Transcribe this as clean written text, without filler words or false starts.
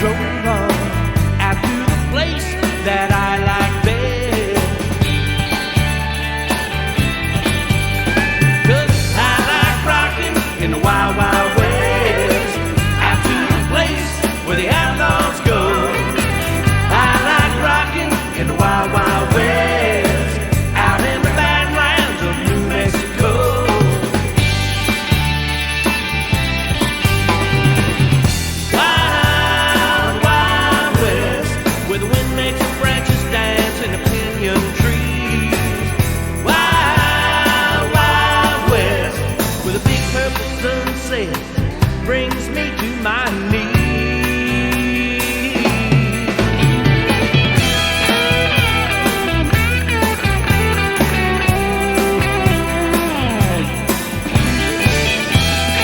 drove on out to the place that I like best. 'Cause I like rocking in the wild, wild west, out to the place where the outlaws go. I like rocking in the wild, wild west, out in the badlands of New Mexico. Wild, wild west, where the wind makes the branches dance in the pinyon trees. Wild, wild west, where the big purple sunset brings me to my knees.